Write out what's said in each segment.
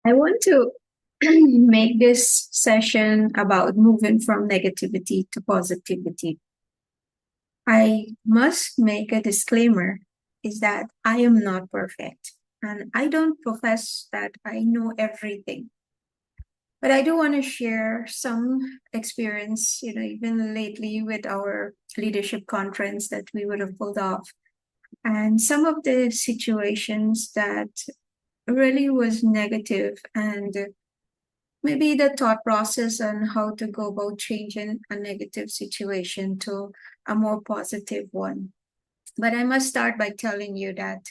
I want to make this session about moving from negativity to positivity. I must make a disclaimer is that I am not perfect and I don't profess that I know everything. But I do want to share some experience, even lately with our leadership conference that we would have pulled off and some of the situations that really was negative and maybe the thought process on how to go about changing a negative situation to a more positive one. But I must start by telling you that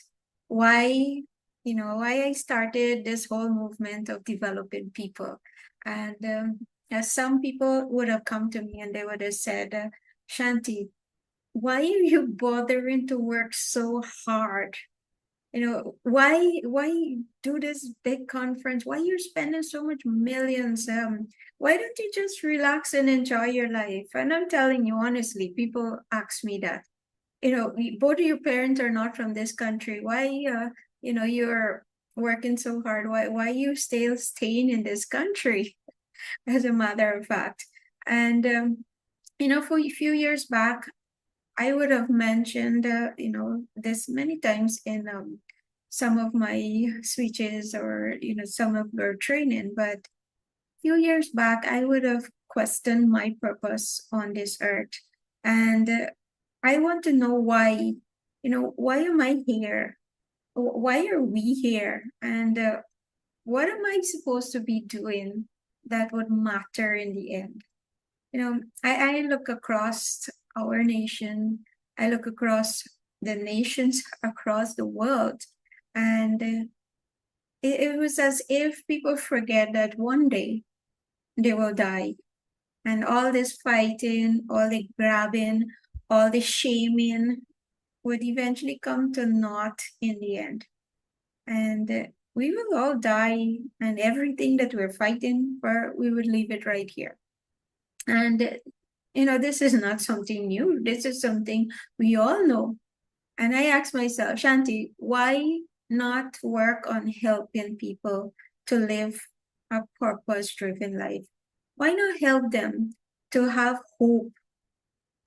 why, why I started this whole movement of developing people. And as some people would have come to me and they would have said, Shanti, why are you bothering to work so hard? Why do this big conference? Why you're spending so much millions? Why don't you just relax and enjoy your life? And I'm telling you honestly, people ask me that. Both of your parents are not from this country. Why you're working so hard? Why you still staying in this country? As a matter of fact. And for a few years back, I would have mentioned, this many times in some of my speeches or, some of our training. But a few years back, I would have questioned my purpose on this earth. And I want to know why, why am I here? Why are we here? And what am I supposed to be doing that would matter in the end? I look across our nation, I look across the nations across the world, and it was as if people forget that one day they will die. And all this fighting, all the grabbing, all the shaming would eventually come to naught in the end. And we will all die, and everything that we're fighting for, we would leave it right here. And this is not something new. This is something we all know. And I asked myself, Shanti, why not work on helping people to live a purpose driven life? Why not help them to have hope,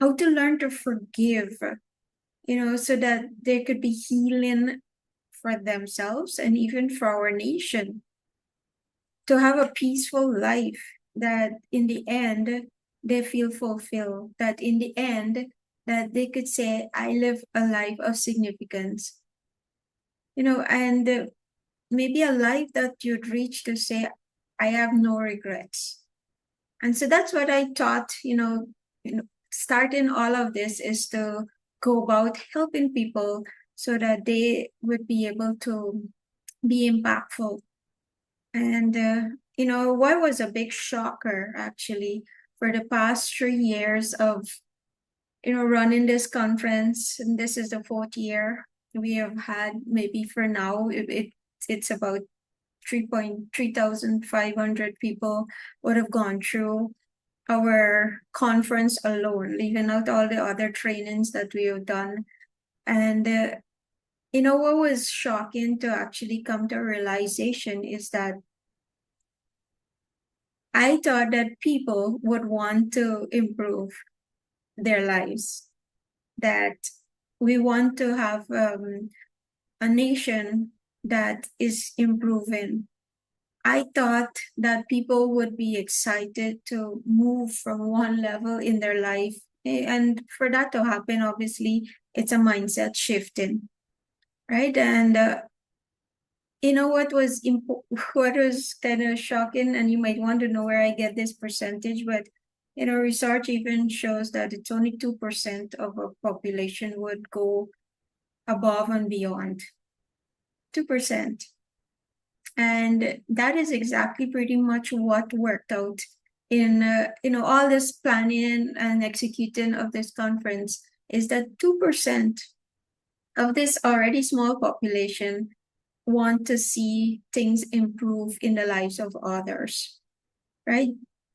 how to learn to forgive, so that there could be healing for themselves and even for our nation, to have a peaceful life that in the end they feel fulfilled, that in the end that they could say, I live a life of significance, and maybe a life that you'd reach to say, I have no regrets. And so that's what I thought, starting all of this is to go about helping people so that they would be able to be impactful. And, what was a big shocker actually for the past 3 years of, running this conference, and this is the fourth year we have had, maybe for now, it's about 3,500 people would have gone through our conference alone, leaving out all the other trainings that we have done. And, what was shocking to actually come to a realization is that I thought that people would want to improve their lives, that we want to have a nation that is improving. I thought that people would be excited to move from one level in their life. And for that to happen, obviously, it's a mindset shifting, right? And what was what was kind of shocking, and you might want to know where I get this percentage, but research even shows that it's only 2% of a population would go above and beyond. 2%. And that is exactly pretty much what worked out in all this planning and executing of this conference, is that 2% of this already small population want to see things improve in the lives of others, right?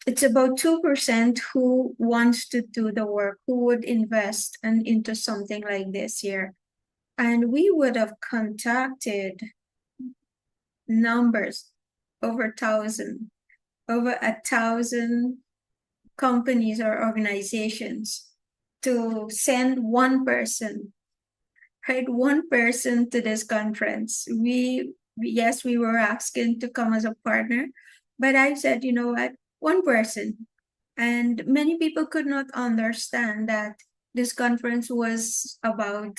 It's about 2% who wants to do the work, who would invest and into something like this here. And we would have contacted numbers. over 1,000 companies or organizations to send one person, right? One person to this conference. Yes, we were asking to come as a partner, but I said, you know what, one person. And many people could not understand that this conference was about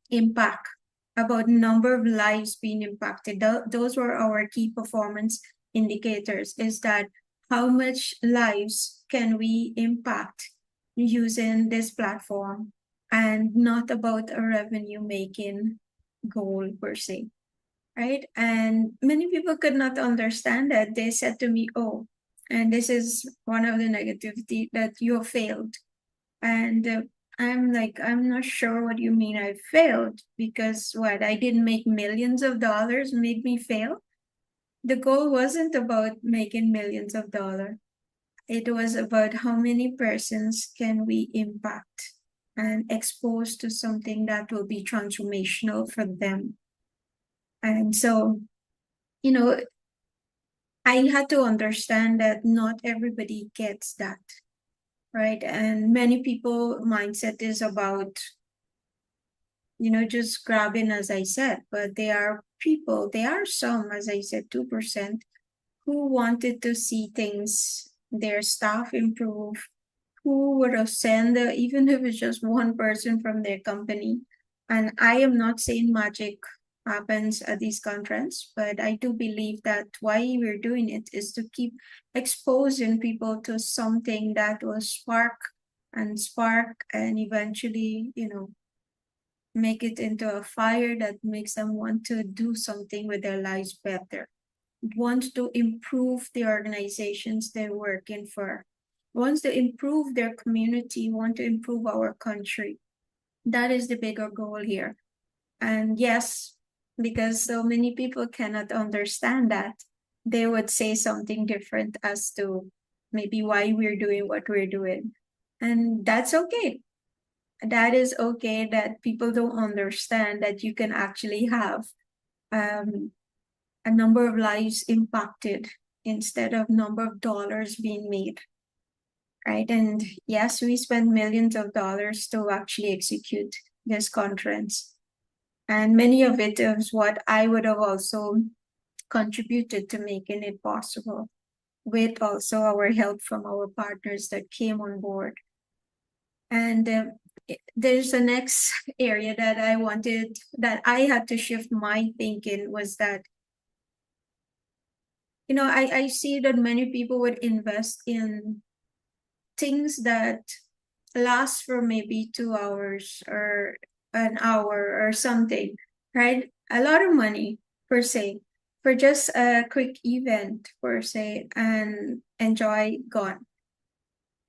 impact, about number of lives being impacted. Those were our key performance indicators, is that how much lives can we impact using this platform, and not about a revenue making goal per se, right? And many people could not understand that. They said to me, oh, and this is one of the negativity, that you have failed. And I'm like, I'm not sure what you mean I failed, because what, I didn't make millions of dollars made me fail? The goal wasn't about making millions of dollars. It was about how many persons can we impact and expose to something that will be transformational for them. And so, you know, I had to understand that not everybody gets that, right? And many people mindset is about, just grabbing, as I said, but there are some, as I said, 2%, who wanted to see things, their staff improve, who would have sent, even if it's just one person from their company. And I am not saying magic happens at these conferences, but I do believe that why we're doing it is to keep exposing people to something that will spark and eventually, make it into a fire that makes them want to do something with their lives better, want to improve the organizations they're working for, wants to improve their community, want to improve our country. That is the bigger goal here. And yes, because so many people cannot understand that, they would say something different as to maybe why we're doing what we're doing. And that's okay. That is okay, that people don't understand that you can actually have um, a number of lives impacted instead of number of dollars being made, right? And yes, we spend millions of dollars to actually execute this conference, and many of it is what I would have also contributed to making it possible, with also our help from our partners that came on board. And there's the next area that I had to shift my thinking, was that, I see that many people would invest in things that last for maybe 2 hours or an hour or something, right? A lot of money per se for just a quick event per se, and enjoy gone.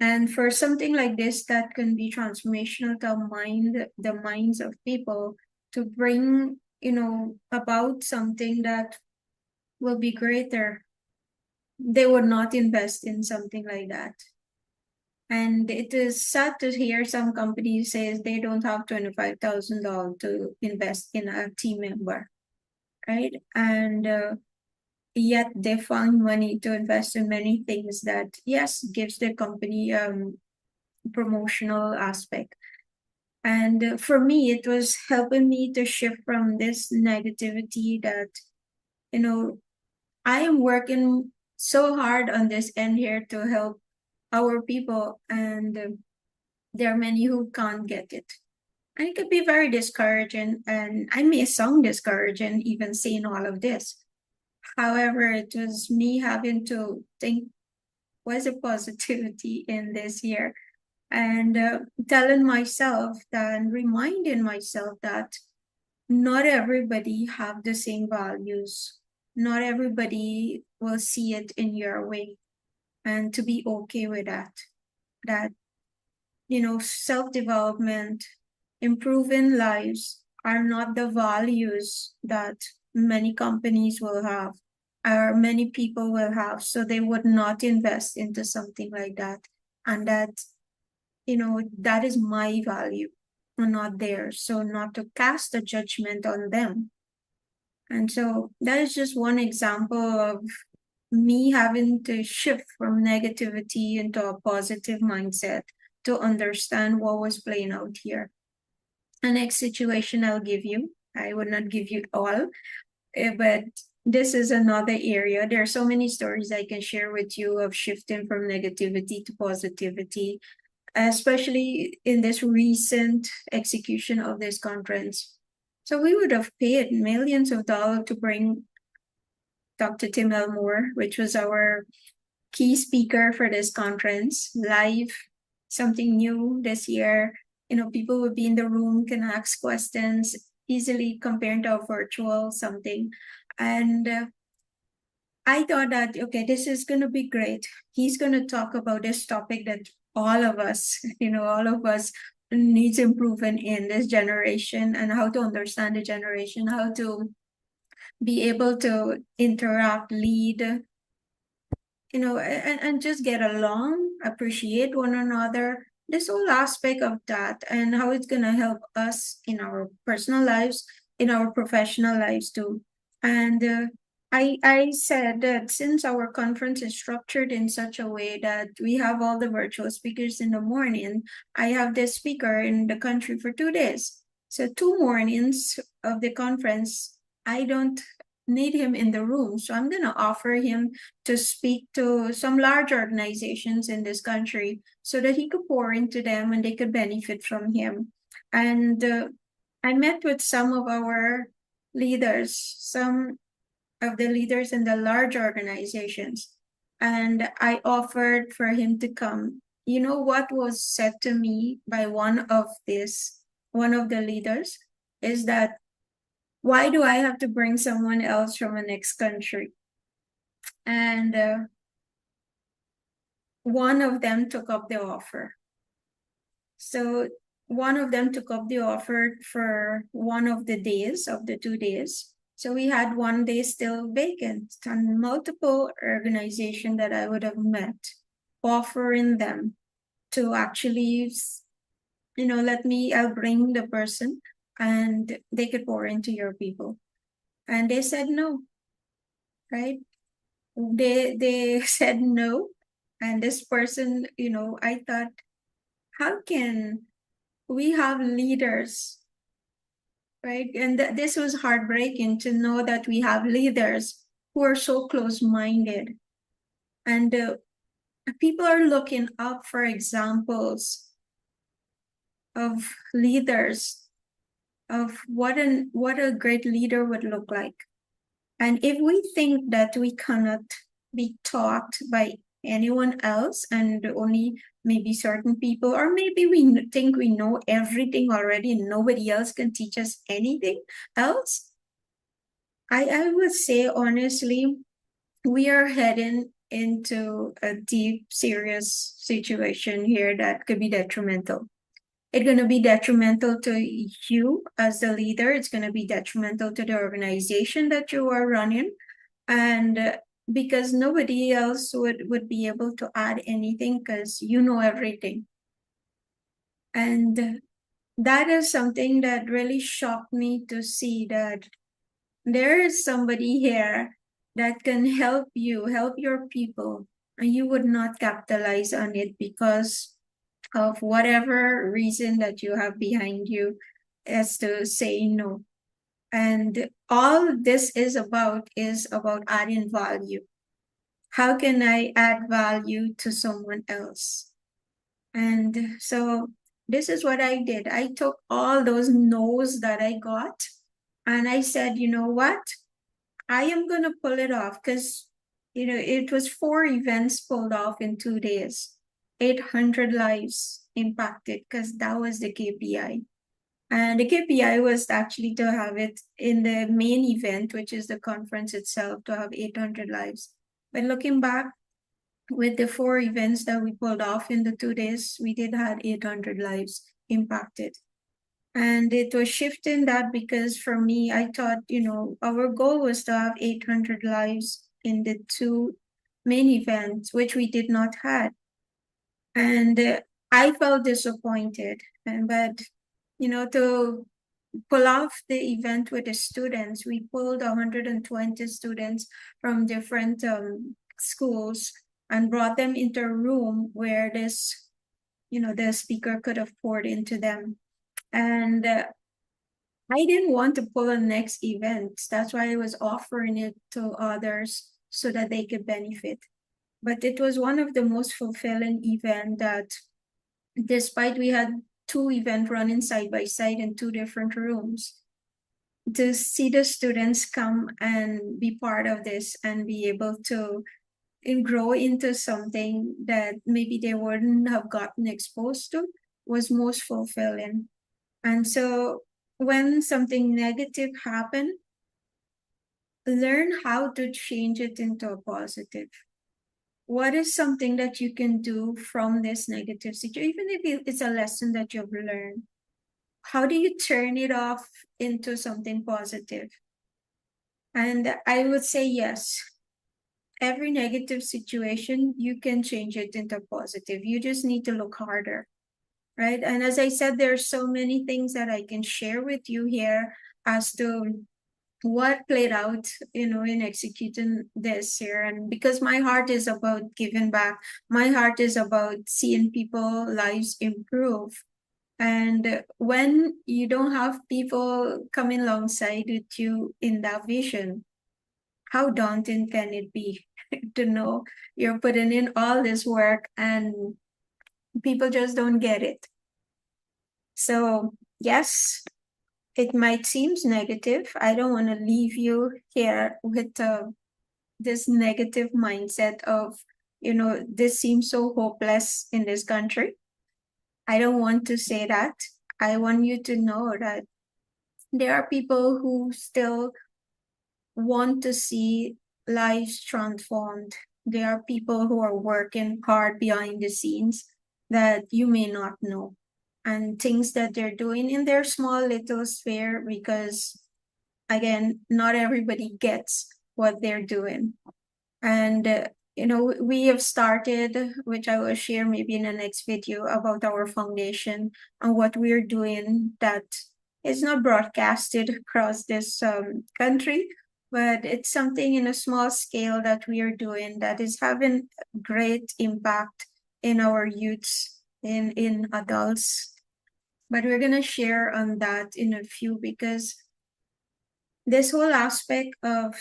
And for something like this that can be transformational to the minds of people, to bring, about something that will be greater, they would not invest in something like that. And it is sad to hear some companies say they don't have $25,000 to invest in a team member, right? And yet they find money to invest in many things that, yes, gives the company promotional aspect. And for me, it was helping me to shift from this negativity that, I am working so hard on this end here to help our people, and there are many who can't get it. And it could be very discouraging, and I may sound discouraging even saying all of this. However, it was me having to think, what's the positivity in this year? And telling myself that, and reminding myself that not everybody have the same values. Not everybody will see it in your way, and to be okay with that. That, self-development, improving lives are not the values that many companies will have, or many people will have. So they would not invest into something like that. And that, that is my value and not theirs. So not to cast a judgment on them. And so that is just one example of me having to shift from negativity into a positive mindset to understand what was playing out here. The next situation I'll give you, I would not give you all, but this is another area. There are so many stories I can share with you of shifting from negativity to positivity, especially in this recent execution of this conference. So we would have paid millions of dollars to bring Dr. Tim Elmore, which was our key speaker for this conference, live, something new this year. People would be in the room, can ask questions easily compared to a virtual something. And I thought that, okay, this is going to be great. He's going to talk about this topic that all of us, all of us needs improvement in this generation, and how to understand the generation, how to be able to interact, lead, and just get along, appreciate one another. This whole aspect of that, and how it's going to help us in our personal lives, in our professional lives too. And I said that since our conference is structured in such a way that we have all the virtual speakers in the morning, I have this speaker in the country for 2 days. So 2 mornings of the conference, I don't need him in the room. So I'm going to offer him to speak to some large organizations in this country so that he could pour into them and they could benefit from him. And I met with some of our leaders, some of the leaders in the large organizations, and I offered for him to come. You know what was said to me by one of the leaders is that, why do I have to bring someone else from the next country? And one of them took up the offer. So one of them took up the offer for one of the days of the 2 days. So we had one day still vacant, and multiple organizations that I would have met offering them to actually, I'll bring the person and they could pour into your people. And they said no, right? They said no. And this person, I thought, how can we have leaders, right? And this was heartbreaking to know that we have leaders who are so close-minded. And people are looking up for examples of leaders, of what a great leader would look like. And if we think that we cannot be taught by anyone else and only maybe certain people, or maybe we think we know everything already and nobody else can teach us anything else, I would say honestly, we are heading into a deep, serious situation here that could be detrimental. It's going to be detrimental to you as the leader. It's going to be detrimental to the organization that you are running. And because nobody else would be able to add anything because you know everything. And that is something that really shocked me to see that there is somebody here that can help you, help your people, and you would not capitalize on it because of whatever reason that you have behind you as to say no. And all this is about adding value. How can I add value to someone else? And so this is what I did. I took all those no's that I got and I said, you know what? I am going to pull it off because, it was 4 events pulled off in 2 days, 800 lives impacted because that was the KPI. And the KPI was actually to have it in the main event, which is the conference itself, to have 800 lives. But looking back, with the 4 events that we pulled off in the 2 days, we did have 800 lives impacted. And it was shifting that because for me, I thought, our goal was to have 800 lives in the 2 main events, which we did not have. And I felt disappointed. But, to pull off the event with the students. We pulled 120 students from different schools and brought them into a room where the speaker could have poured into them. And I didn't want to pull a next event. That's why I was offering it to others so that they could benefit. But it was one of the most fulfilling event that, despite we had two events running side by side in two different rooms, to see the students come and be part of this and be able to grow into something that maybe they wouldn't have gotten exposed to was most fulfilling. And so when something negative happened, learn how to change it into a positive. What is something that you can do from this negative situation, even if it's a lesson that you've learned? How do you turn it off into something positive? And I would say yes. Every negative situation, you can change it into positive. You just need to look harder, right? And as I said, there's so many things that I can share with you here as to what played out, in executing this here. And because my heart is about giving back, my heart is about seeing people lives improve. And when you don't have people coming alongside with you in that vision, how daunting can it be to know you're putting in all this work and people just don't get it? So yes, it might seem negative. I don't want to leave you here with this negative mindset of, this seems so hopeless in this country. I don't want to say that. I want you to know that there are people who still want to see lives transformed. There are people who are working hard behind the scenes that you may not know, and things that they're doing in their small little sphere, because again, not everybody gets what they're doing. And we have started, which I will share maybe in the next video, about our foundation and what we're doing that is not broadcasted across this country, but it's something in a small scale that we are doing that is having great impact in our youths, in adults. But we're going to share on that in a few, because this whole aspect of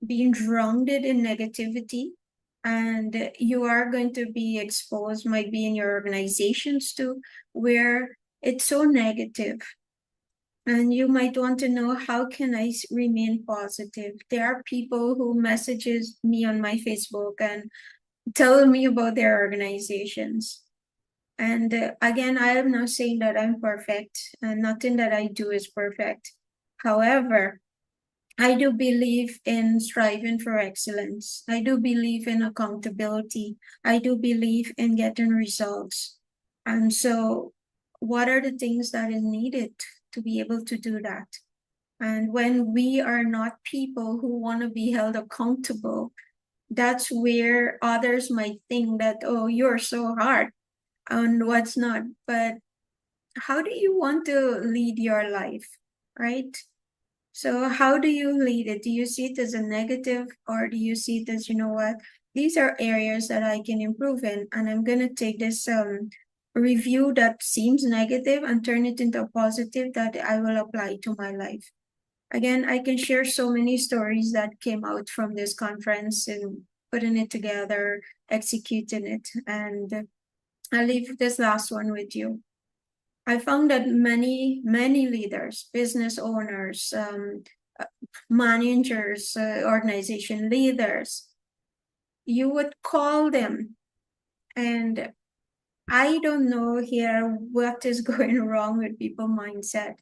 being drowned in negativity, and you are going to be exposed, might be in your organizations too, where it's so negative, and you might want to know, how can I remain positive? There are people who messages me on my Facebook and tell me about their organizations. And again, I am not saying that I'm perfect, and nothing that I do is perfect. However, I do believe in striving for excellence. I do believe in accountability. I do believe in getting results. And so, what are the things that is needed to be able to do that? And when we are not people who want to be held accountable, that's where others might think that, oh, you're so hard and what's not. But how do you want to lead your life, right? So how do you lead it? Do you see it as a negative, or do you see it as, what, these are areas that I can improve in, and I'm going to take this review that seems negative and turn it into a positive that I will apply to my life. Again, I can share so many stories that came out from this conference and putting it together, executing it. And I'll leave this last one with you. I found that many leaders, business owners, managers, organization leaders, you would call them, and I don't know here what is going wrong with people mindset.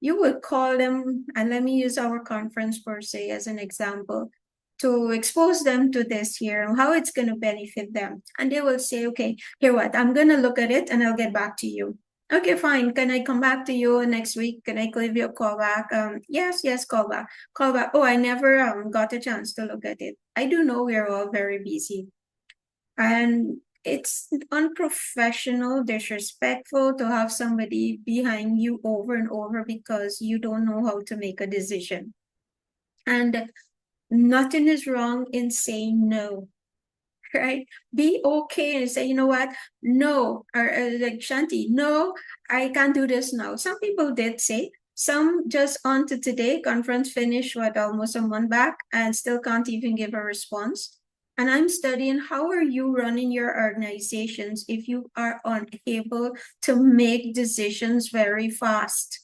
You would call them, and let me use our conference per se as an example, to expose them to this here and how it's going to benefit them. And they will say, okay, here what, I'm going to look at it and I'll get back to you. Okay, fine. Can I come back to you next week? Can I give you a call back? Yes, call back. Call back. Oh, I never got a chance to look at it. I do know we're all very busy. And it's unprofessional, disrespectful to have somebody behind you over and over because you don't know how to make a decision. And nothing is wrong in saying no, right? Be okay and say, you know what? No, or like Shanti, no, I can't do this now. Some people did say, some just on to today, conference finished, what, almost a month back, and still can't even give a response. And I'm studying how are you running your organizations if you are unable to make decisions very fast,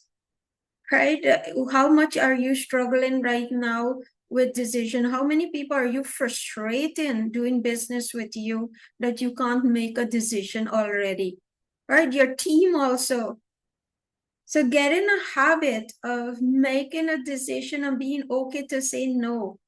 right? How much are you struggling right now with decision? How many people are you frustrating doing business with you that you can't make a decision already, right? Your team also. So get in a habit of making a decision and being okay to say no.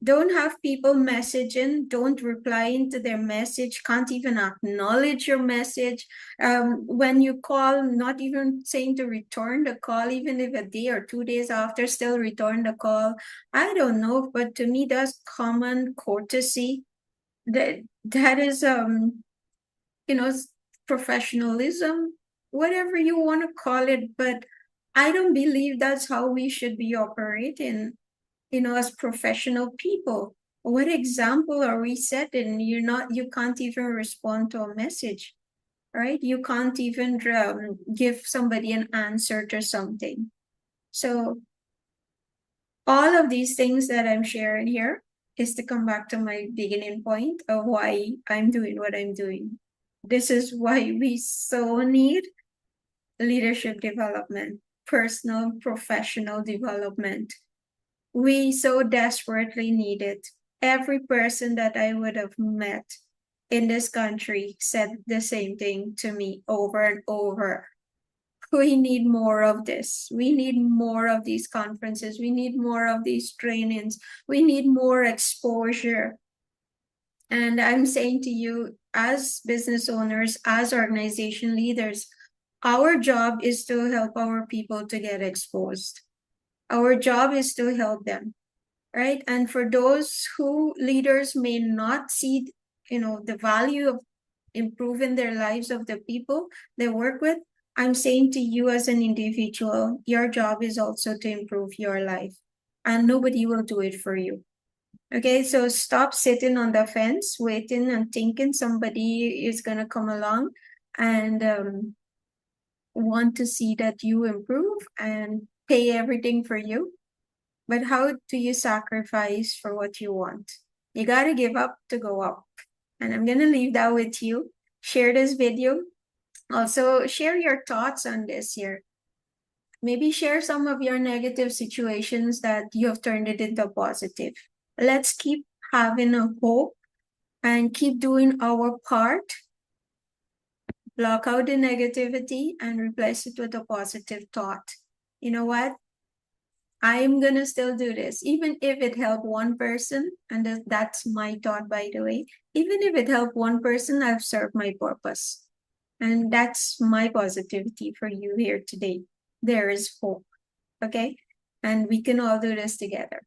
Don't have people messaging, don't reply into their message, can't even acknowledge your message. When you call, not even saying to return the call, even if a day or 2 days after, still return the call. I don't know, but to me, that's common courtesy. That is, you know, professionalism, whatever you want to call it, but I don't believe that's how we should be operating, as professional people. What example are we setting? You can't even respond to a message, right? You can't even give somebody an answer to something. So all of these things that I'm sharing here is to come back to my beginning point of why I'm doing what I'm doing. This is why we so need leadership development, personal, professional development. We so desperately need it. Every person that I would have met in this country said the same thing to me over and over. We need more of this. We need more of these conferences. We need more of these trainings. We need more exposure. And I'm saying to you, as business owners, as organization leaders, our job is to help our people to get exposed. Our job is to help them, right? And for those who leaders may not see, the value of improving their lives of the people they work with, I'm saying to you as an individual, your job is also to improve your life, and nobody will do it for you. Okay, so stop sitting on the fence, waiting and thinking somebody is gonna come along and want to see that you improve and pay everything for you. But how do you sacrifice for what you want? You got to give up to go up. And I'm going to leave that with you. Share this video. Also, share your thoughts on this here. Maybe share some of your negative situations that you have turned it into positive. Let's keep having a hope and keep doing our part. Block out the negativity and replace it with a positive thought. You know what? I'm gonna still do this, even if it helped one person, and that's my thought, by the way. Even if it helped one person, I've served my purpose. And that's my positivity for you here today. There is hope, okay? And we can all do this together.